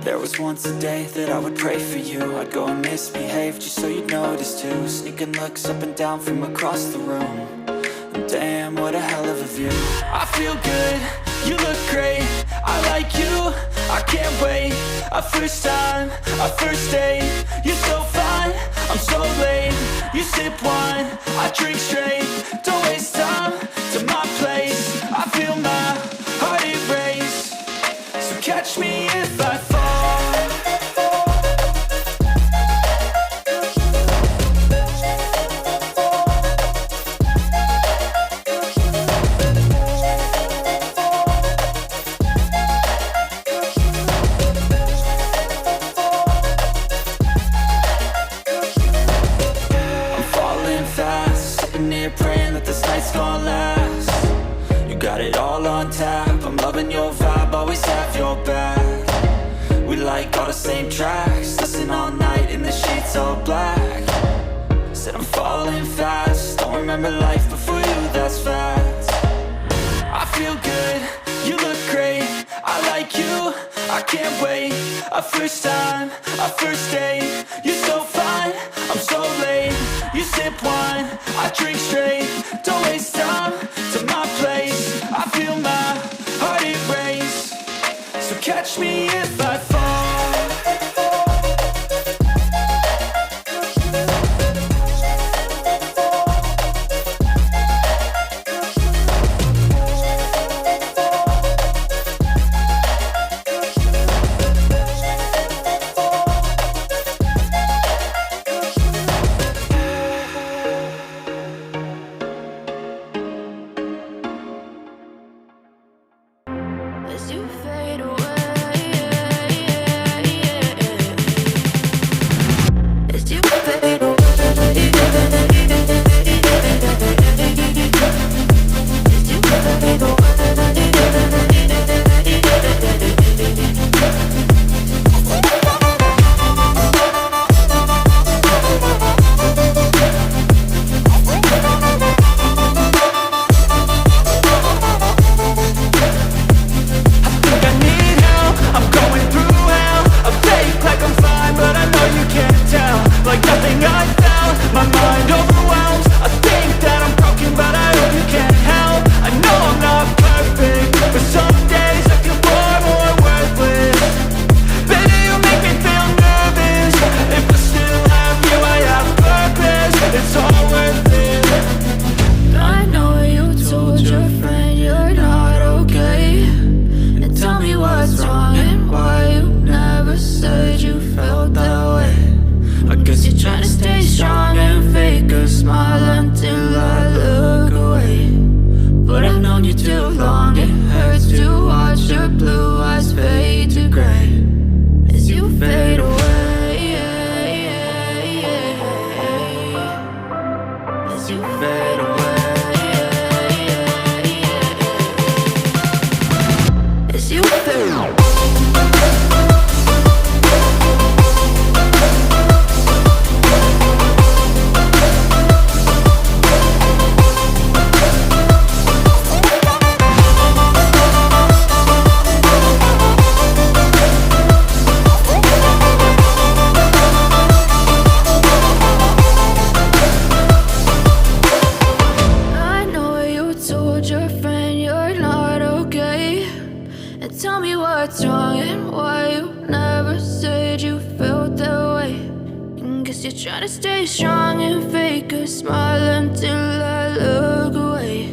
There was once a day that I would pray for you. I'd go and misbehave just so you'd notice too. Sneaking looks up and down from across the room. And damn, what a hell of a view. I feel good, you look great, I like you, I can't wait. A first time, a first date, you're so fine, I'm so late. You sip wine, I drink straight. Don't waste time to my place. I feel my heart erase. So catch me if I fall. Praying that this night's gonna last. You got it all on tap, I'm loving your vibe, always have your back. We like all the same tracks, listen all night in the sheets all black. Said I'm falling fast, don't remember life before you, that's facts. I feel good, you look great, I like you, I can't wait. A first time, a first date, you're so fine, I'm so late. You sip wine, I drink straight. Don't waste time to my place. I feel my heart erase. So catch me if I fall. As you fade away, as you fade away, as you fade away. Smile until I look away. But I've known you too long. It hurts to watch your blue eyes fade to gray as you fade away. As you fade away. As you fade away. Tell me what's wrong and why you never said you felt that way. And guess you're trying to stay strong and fake a smile until I look away.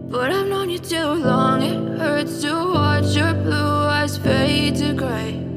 But I've known you too long, it hurts to watch your blue eyes fade to gray